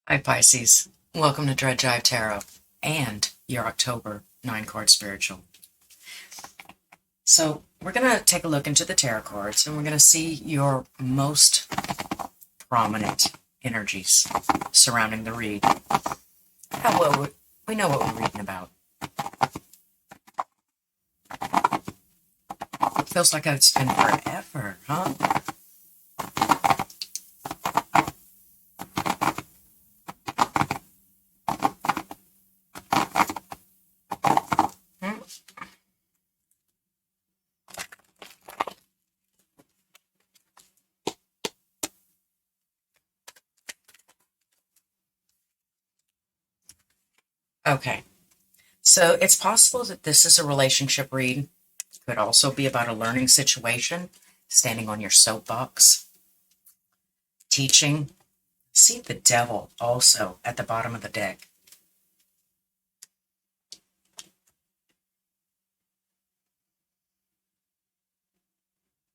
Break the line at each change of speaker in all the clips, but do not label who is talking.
Hi, Pisces. Welcome to Jive Tarot and your October 9-card spiritual. So, we're going to take a look into the tarot cards and we're going to see your most prominent energies surrounding the read. How well we know what we're reading about. It feels like it's been forever, huh? Okay, so it's possible that this is a relationship read. It could also be about a learning situation, standing on your soapbox, teaching. See the devil also at the bottom of the deck.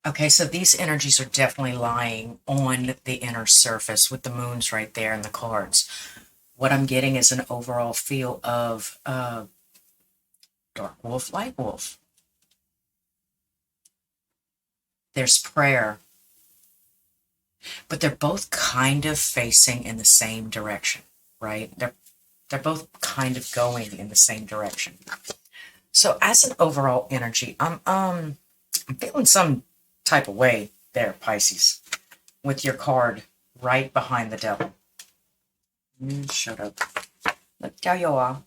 Okay, so these energies are definitely lying on the inner surface with the moons right there in the cards. What I'm getting is an overall feel of dark wolf, light wolf. There's prayer, but they're both kind of facing in the same direction, right? They're both kind of going in the same direction. So as an overall energy, I'm feeling some type of way there, Pisces, with your card right behind the devil. Shut up. Look, there you are.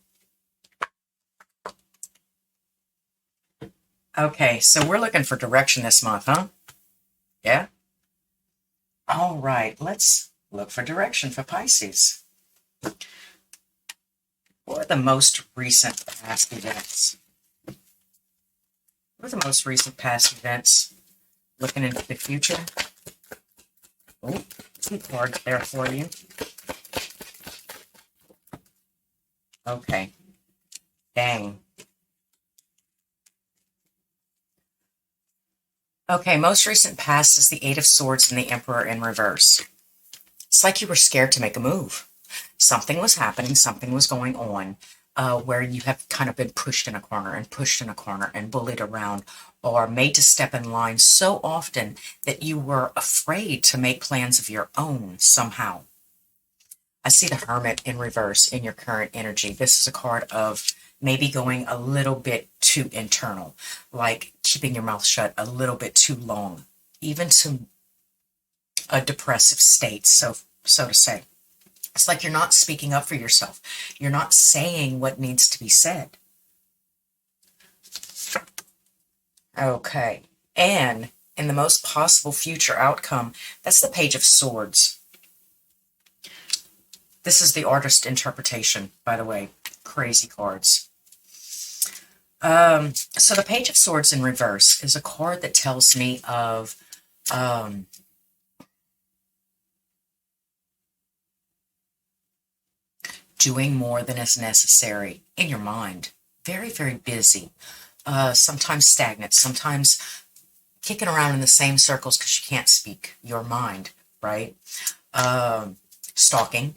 Okay, so we're looking for direction this month, huh? Yeah? All right, let's look for direction for Pisces. What are the most recent past events? What are the most recent past events? Looking into the future. Oh, two cards there for you. Okay. Dang. Okay, most recent past is the Eight of Swords and the Emperor in reverse. It's like you were scared to make a move. Something was happening, something was going on, where you have kind of been pushed in a corner and pushed in a corner and bullied around or made to step in line so often that you were afraid to make plans of your own somehow. I see the Hermit in reverse in your current energy. This is a card of maybe going a little bit too internal, like keeping your mouth shut a little bit too long, even to a depressive state, so to say. It's like you're not speaking up for yourself. You're not saying what needs to be said. Okay. And in the most possible future outcome, that's the Page of Swords. This is the artist interpretation, by the way. Crazy cards. So the Page of Swords in reverse is a card that tells me of doing more than is necessary in your mind. Very, very busy. Sometimes stagnant. Sometimes kicking around in the same circles because you can't speak your mind, right? Stalking.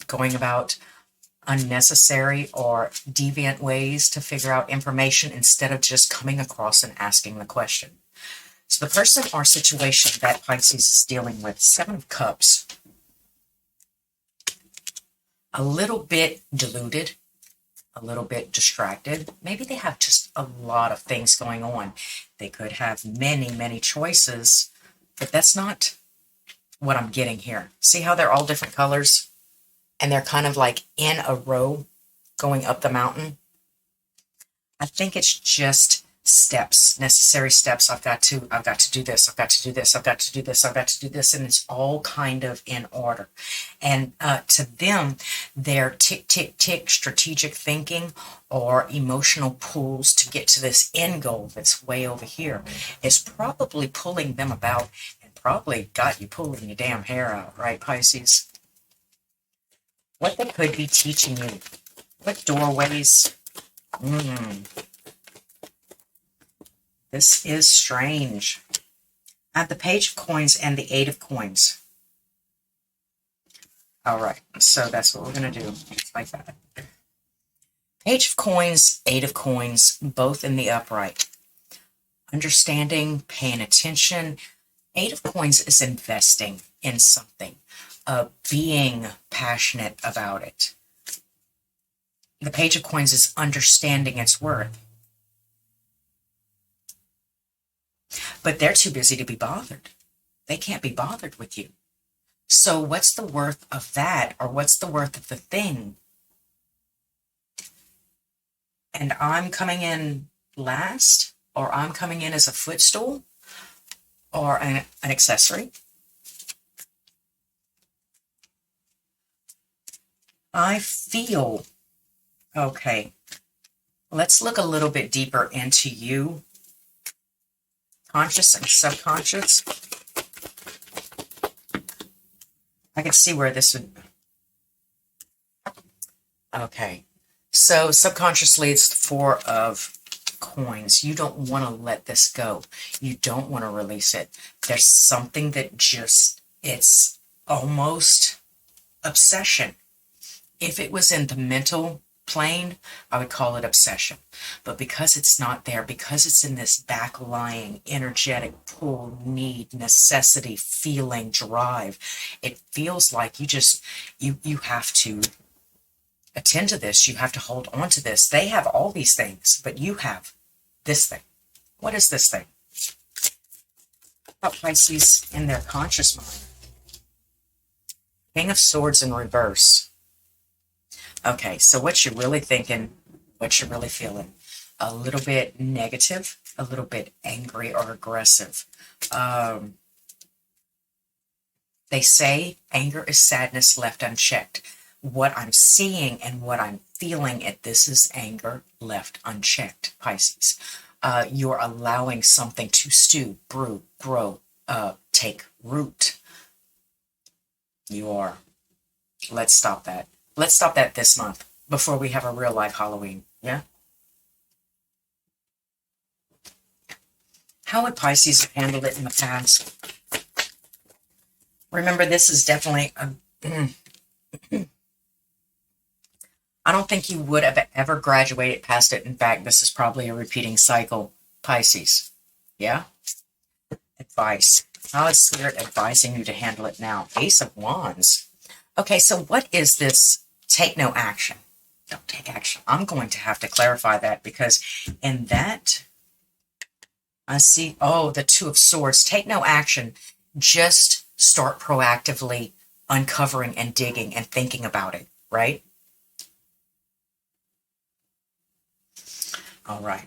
Going about unnecessary or deviant ways to figure out information instead of just coming across and asking the question. So the person or situation that Pisces is dealing with, Seven of Cups, a little bit deluded, a little bit distracted. Maybe they have just a lot of things going on. They could have many, many choices, but that's not what I'm getting here. See how they're all different colors? And they're kind of like in a row going up the mountain. I think it's just steps, necessary steps. I've got to do this. I've got to do this. I've got to do this. I've got to do this. And it's all kind of in order. And to them, their tick, tick, tick strategic thinking or emotional pulls to get to this end goal that's way over here is probably pulling them about and probably got you pulling your damn hair out, right, Pisces? What they could be teaching you. What doorways? This is strange. I have the Page of Coins and the Eight of Coins. All right, so that's what we're going to do. Just like that. Page of Coins, Eight of Coins, both in the upright. Understanding, paying attention. Eight of Coins is investing in something, being passionate about it. The Page of Coins is understanding its worth. But they're too busy to be bothered. They can't be bothered with you. So what's the worth of that, or what's the worth of the thing? And I'm coming in last, or I'm coming in as a footstool, or an accessory. I feel, okay, let's look a little bit deeper into you. Conscious and subconscious. I can see where this would, okay. So subconsciously, it's the Four of Coins. You don't want to let this go. You don't want to release it. There's something that just, it's almost obsession. If it was in the mental plane, I would call it obsession. But because it's not there, because it's in this back-lying, energetic pull, need, necessity, feeling, drive, it feels like you have to attend to this. You have to hold on to this. They have all these things, but you have this thing. What is this thing? About Pisces in their conscious mind. King of Swords in reverse. Okay, so what you're really thinking, what you're really feeling, a little bit negative, a little bit angry or aggressive. They say anger is sadness left unchecked. What I'm seeing and what I'm feeling at this is anger left unchecked, Pisces. You're allowing something to stew, brew, grow, take root. You are. Let's stop that. Let's stop that this month before we have a real life Halloween. Yeah? How would Pisces have handled it in the past? Remember, this is definitely I don't think you would have ever graduated past it. In fact, this is probably a repeating cycle, Pisces. Yeah? Advice. How is Spirit advising you to handle it now? Ace of Wands. Okay, so what is this take no action? Don't take action. I'm going to have to clarify that, because in that, I see, oh, the Two of Swords. Take no action. Just start proactively uncovering and digging and thinking about it, right? All right.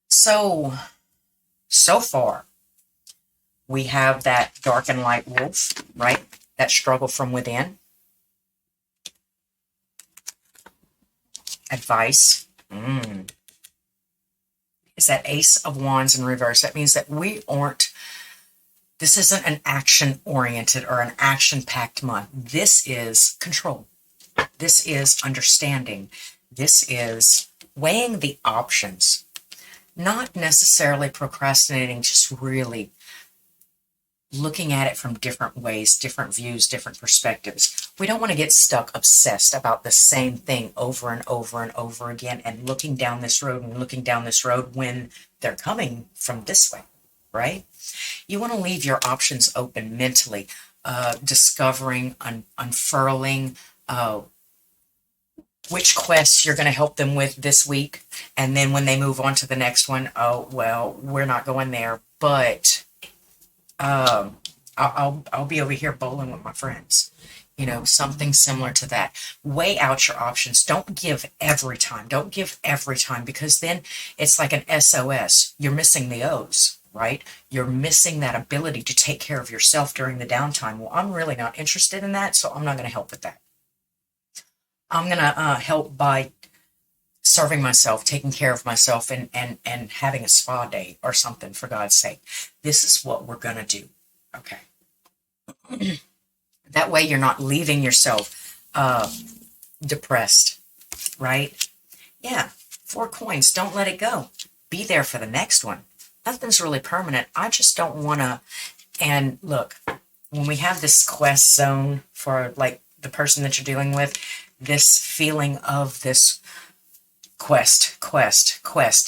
So far, we have that dark and light wolf, right? That struggle from within. Advice. Is that Ace of Wands in reverse. That means that we aren't, this isn't an action-oriented or an action-packed month. This is control. This is understanding. This is weighing the options. Not necessarily procrastinating, just really looking at it from different ways, different views, different perspectives. We don't want to get stuck, obsessed about the same thing over and over and over again, and looking down this road and looking down this road when they're coming from this way, right? You want to leave your options open mentally, discovering, unfurling, which quests you're going to help them with this week. And then when they move on to the next one, oh, well, we're not going there, but I'll be over here bowling with my friends. You know, something similar to that. Weigh out your options. Don't give every time. Don't give every time, because then it's like an SOS. You're missing the O's, right? You're missing that ability to take care of yourself during the downtime. Well, I'm really not interested in that, so I'm not going to help with that. I'm going to help by serving myself, taking care of myself, and having a spa day or something, for God's sake. This is what we're going to do. Okay. That way you're not leaving yourself depressed, right? Yeah. 4 coins. Don't let it go. Be there for the next one. Nothing's really permanent. I just don't want to. And look, when we have this quest zone for like the person that you're dealing with, this feeling of this quest.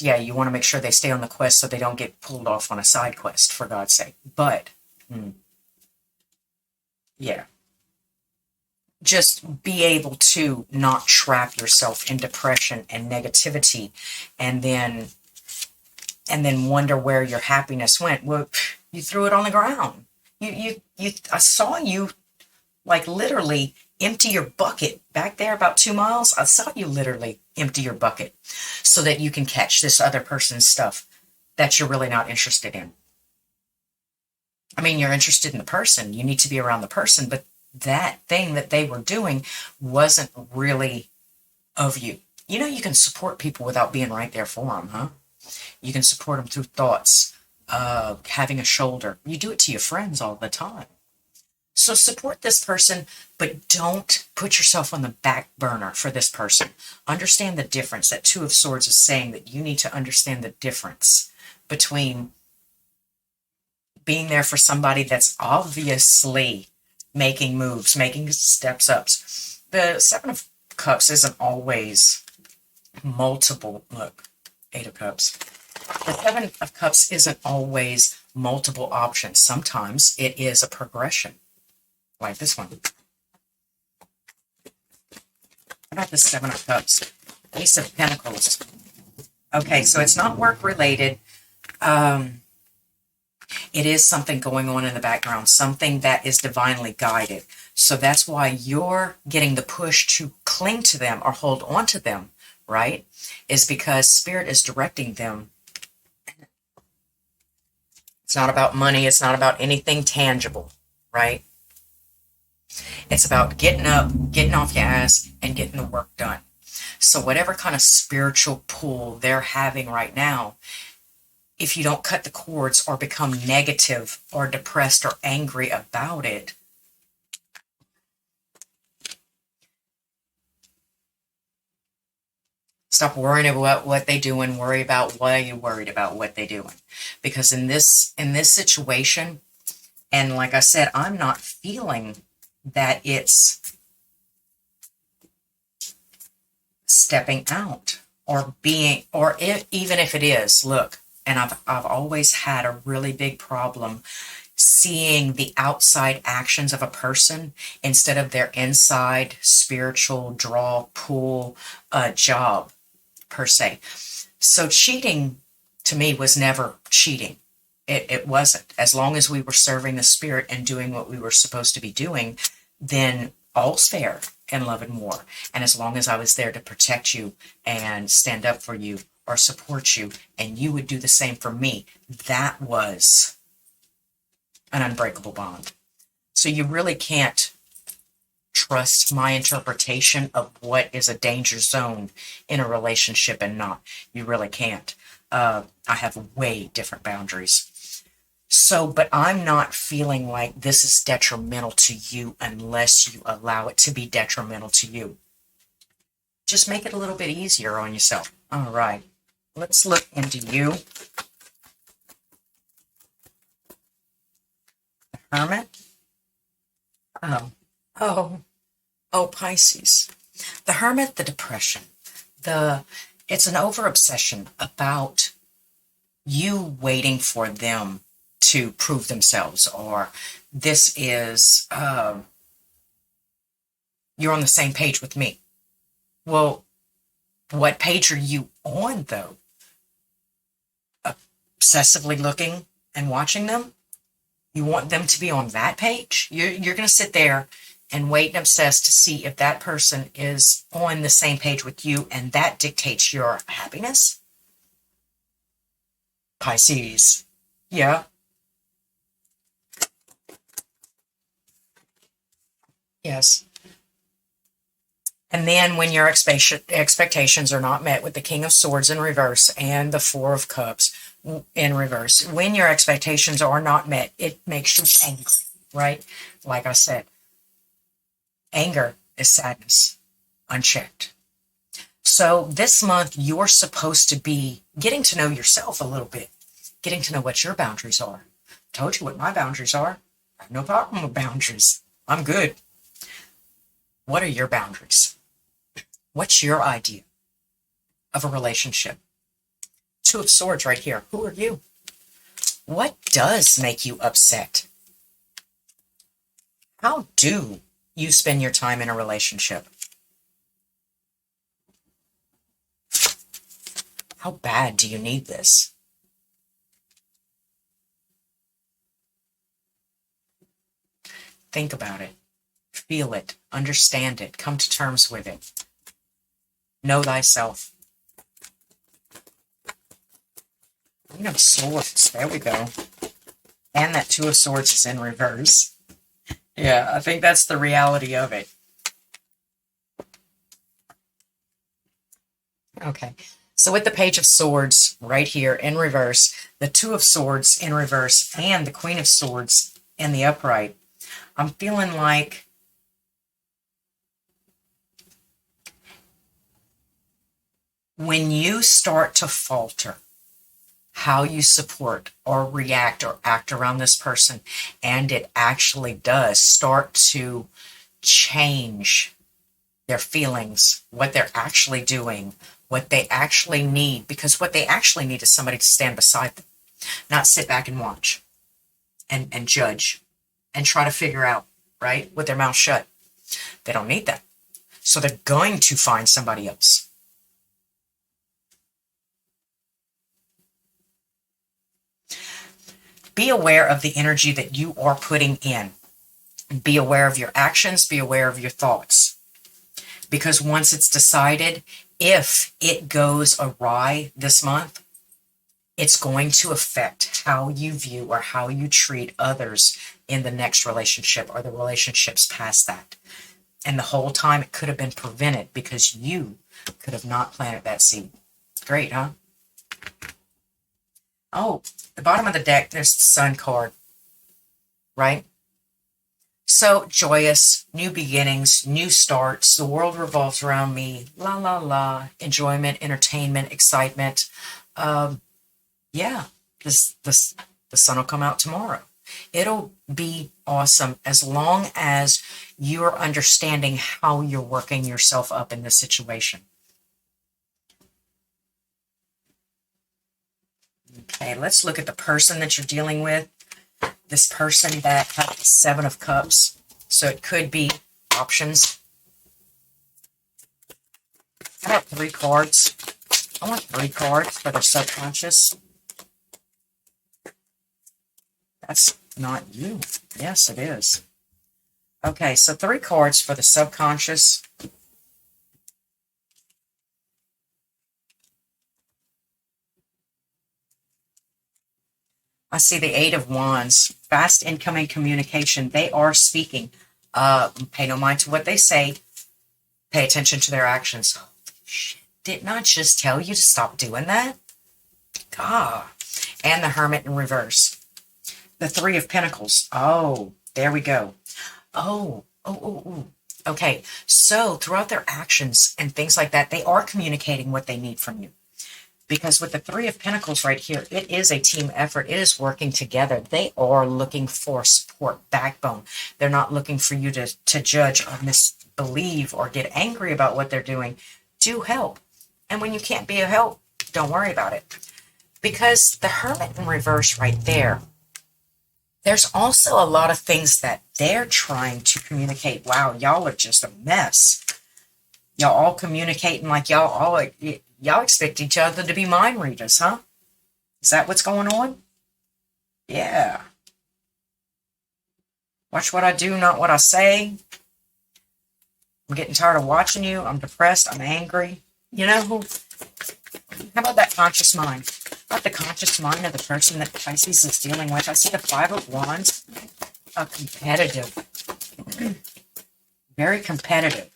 Yeah, you want to make sure they stay on the quest so they don't get pulled off on a side quest, for God's sake. But, yeah. Just be able to not trap yourself in depression and negativity and then wonder where your happiness went. Well, you threw it on the ground. I saw you like literally empty your bucket back there about 2 miles. I saw you literally empty your bucket so that you can catch this other person's stuff that you're really not interested in. I mean, you're interested in the person. You need to be around the person, but that thing that they were doing wasn't really of you. You know, you can support people without being right there for them, huh? You can support them through thoughts, having a shoulder. You do it to your friends all the time. So support this person, but don't put yourself on the back burner for this person. Understand the difference. That Two of Swords is saying that you need to understand the difference between being there for somebody that's obviously making moves, making steps up. The Seven of Cups isn't always multiple. Look, Eight of Cups. The Seven of Cups isn't always multiple options. Sometimes it is a progression. Like this one. How about the Seven of Cups? Ace of Pentacles. Okay, so it's not work related. It is something going on in the background, something that is divinely guided. So that's why you're getting the push to cling to them or hold on to them, right? Is because Spirit is directing them. It's not about money. It's not about anything tangible, right? It's about getting up, getting off your ass, and getting the work done. So whatever kind of spiritual pull they're having right now, if you don't cut the cords or become negative or depressed or angry about it, stop worrying about what they're doing. Worry about why you're worried about what they're doing. Because in this situation, and like I said, I'm not feeling that it's stepping out or being, or even if it is, look, and I've always had a really big problem seeing the outside actions of a person instead of their inside spiritual draw, pull, job per se. So cheating to me was never cheating. It wasn't. As long as we were serving the Spirit and doing what we were supposed to be doing, then all's fair in love and war. And as long as I was there to protect you and stand up for you or support you, and you would do the same for me, that was an unbreakable bond. So you really can't trust my interpretation of what is a danger zone in a relationship and not. You really can't. I have way different boundaries. So, but I'm not feeling like this is detrimental to you unless you allow it to be detrimental to you. Just make it a little bit easier on yourself. All right. Let's look into you. The Hermit. Oh, Pisces. The Hermit, the depression. It's an over-obsession about you waiting for them to prove themselves, or this is, you're on the same page with me. Well, what page are you on, though? Obsessively looking and watching them? You want them to be on that page? You're going to sit there and wait and obsess to see if that person is on the same page with you, and that dictates your happiness? Pisces. Yeah. Yes. And then when your expectations are not met with the King of Swords in reverse and the Four of Cups in reverse, when your expectations are not met, it makes you angry, right? Like I said, anger is sadness, unchecked. So this month, you're supposed to be getting to know yourself a little bit, getting to know what your boundaries are. I told you what my boundaries are. I have no problem with boundaries. I'm good. What are your boundaries? What's your idea of a relationship? Two of Swords right here. Who are you? What does make you upset? How do you spend your time in a relationship? How bad do you need this? Think about it. Feel it. Understand it. Come to terms with it. Know thyself. Queen of Swords. There we go. And that Two of Swords is in reverse. Yeah, I think that's the reality of it. Okay. So with the Page of Swords right here in reverse, the Two of Swords in reverse, and the Queen of Swords in the upright, I'm feeling like when you start to falter how you support or react or act around this person, and it actually does start to change their feelings, what they're actually doing, what they actually need, because what they actually need is somebody to stand beside them, not sit back and watch and judge and try to figure out, right, with their mouth shut. They don't need that. So they're going to find somebody else. Be aware of the energy that you are putting in. Be aware of your actions. Be aware of your thoughts. Because once it's decided, if it goes awry this month, it's going to affect how you view or how you treat others in the next relationship or the relationships past that. And the whole time it could have been prevented because you could have not planted that seed. Great, huh? Oh, the bottom of the deck, there's the Sun card, right? So joyous, new beginnings, new starts. The world revolves around me. La, la, la. Enjoyment, entertainment, excitement. Yeah, the sun will come out tomorrow. It'll be awesome as long as you're understanding how you're working yourself up in this situation. Okay, let's look at the person that you're dealing with. This person that has the Seven of Cups. So it could be options. How about 3 cards? I want 3 cards for their subconscious. That's not you. Yes, it is. Okay, so 3 cards for the subconscious. I see the 8 of Wands. Fast incoming communication. They are speaking. Pay no mind to what they say. Pay attention to their actions. Oh, shit. Didn't I just tell you to stop doing that? God. And the Hermit in reverse. The 3 of Pentacles. Oh, there we go. Oh. Okay, so throughout their actions and things like that, they are communicating what they need from you. Because with the 3 of Pentacles right here, it is a team effort. It is working together. They are looking for support, backbone. They're not looking for you to judge or misbelieve or get angry about what they're doing. Do help. And when you can't be a help, don't worry about it. Because the Hermit in reverse right there, there's also a lot of things that they're trying to communicate. Wow, y'all are just a mess. Y'all all communicating like y'all expect each other to be mind readers, huh? Is that what's going on? Yeah. Watch what I do, not what I say. I'm getting tired of watching you. I'm depressed. I'm angry. You know, how about that conscious mind? About the conscious mind of the person that Pisces is dealing with. I see the 5 of Wands. Competitive. Very competitive.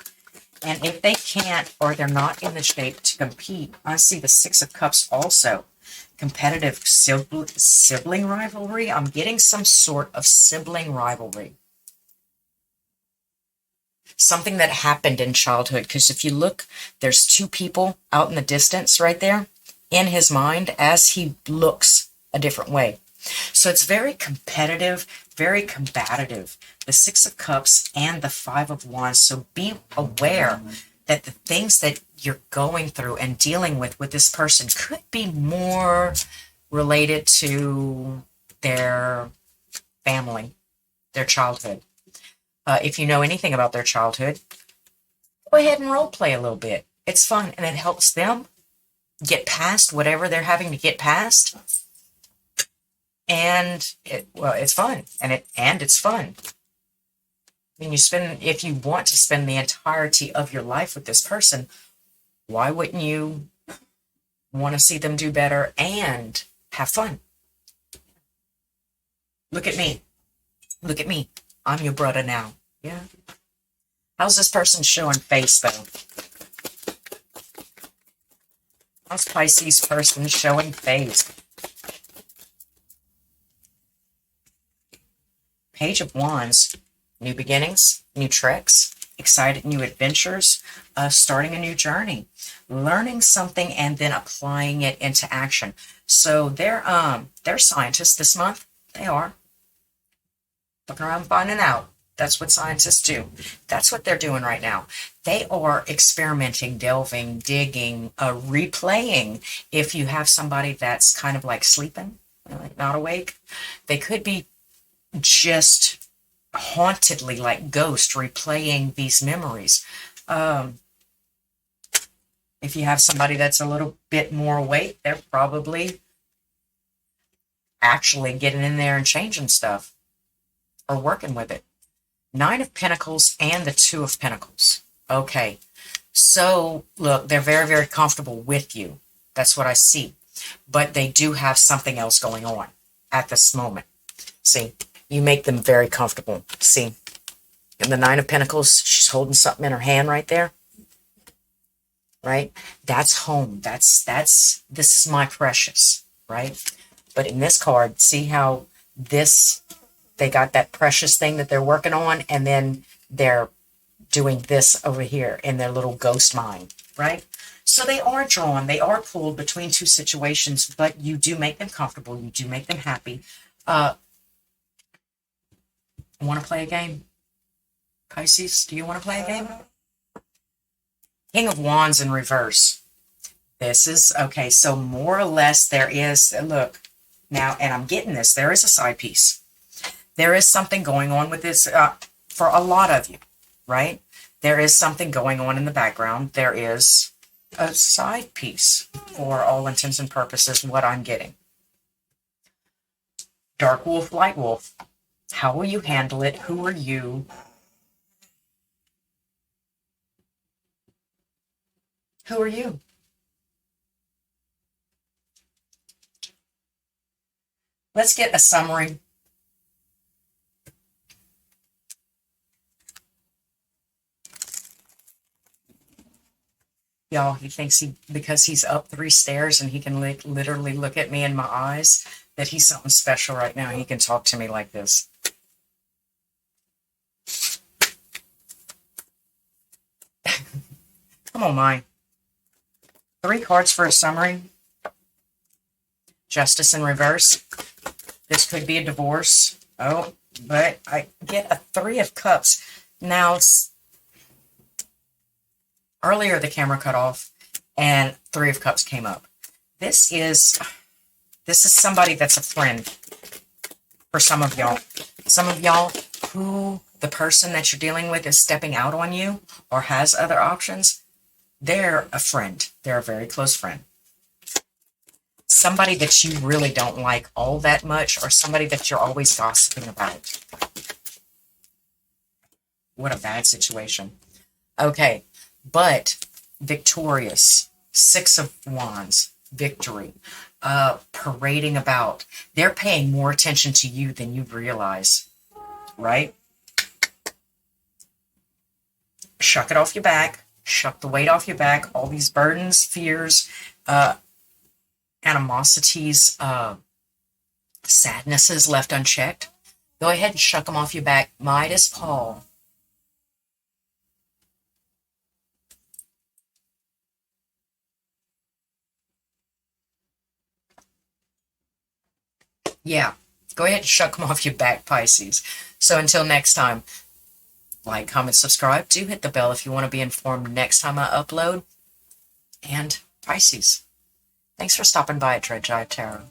And if they can't, or they're not in the shape to compete, I see the 6 of Cups also. Competitive sibling rivalry. I'm getting some sort of sibling rivalry. Something that happened in childhood. Because if you look, there's 2 people out in the distance right there in his mind as he looks a different way. So it's very competitive, very combative. The Six of Cups and the Five of Wands. So be aware that the things that you're going through and dealing with this person could be more related to their family, their childhood. If you know anything about their childhood, go ahead and role play a little bit. It's fun and it helps them get past whatever they're having to get past. And it's fun, and it's fun. If you want to spend the entirety of your life with this person, why wouldn't you want to see them do better and have fun? Look at me. Look at me. I'm your brother now. Yeah. How's this person showing face, though? How's Pisces person showing face? Page of Wands. New beginnings, new tricks, excited new adventures, starting a new journey, learning something and then applying it into action. So they're scientists this month. They are looking around finding out. That's what scientists do. That's what they're doing right now. They are experimenting, delving, digging, replaying. If you have somebody that's kind of like sleeping, like not awake, they could be just hauntedly like ghost replaying these memories. If you have somebody that's a little bit more awake, they're probably actually getting in there and changing stuff or working with it. Nine of Pentacles and the Two of Pentacles. Okay, so look, they're very, very comfortable with you. That's what I see. But they do have something else going on at this moment. See? You make them very comfortable. See, and the Nine of Pentacles, she's holding something in her hand right there. Right? That's home. This is my precious. Right? But in this card, see how they got that precious thing that they're working on, and then they're doing this over here in their little ghost mind. Right? So they are drawn. They are pulled between two situations, but you do make them comfortable. You do make them happy. Want to play a game? Pisces, do you want to play a game? King of Wands in reverse. This is, okay, so more or less there is, look, now, and I'm getting this, there is a side piece. There is something going on with this for a lot of you, right? There is something going on in the background. There is a side piece for all intents and purposes, what I'm getting. Dark wolf, light wolf. How will you handle it? Who are you? Who are you? Let's get a summary. Y'all, he thinks because he's up 3 stairs and he can literally look at me in my eyes, that he's something special right now. He can talk to me like this. Come on, Mine. 3 cards for a summary. Justice in reverse. This could be a divorce. Oh, but I get a 3 of Cups. Now, earlier the camera cut off and 3 of Cups came up. This is somebody that's a friend for some of y'all. Some of y'all who the person that you're dealing with is stepping out on you or has other options. They're a friend. They're a very close friend. Somebody that you really don't like all that much, or somebody that you're always gossiping about. What a bad situation. Okay, but victorious. 6 of Wands. Victory. Parading about. They're paying more attention to you than you realize. Right? Shuck it off your back. Shuck the weight off your back. All these burdens, fears, animosities, sadnesses left unchecked. Go ahead and shuck them off your back. Midas Paul. Yeah, go ahead and shuck them off your back, Pisces. So until next time, like, comment, subscribe. Do hit the bell if you want to be informed next time I upload. And Pisces, thanks for stopping by at Jive Tarot.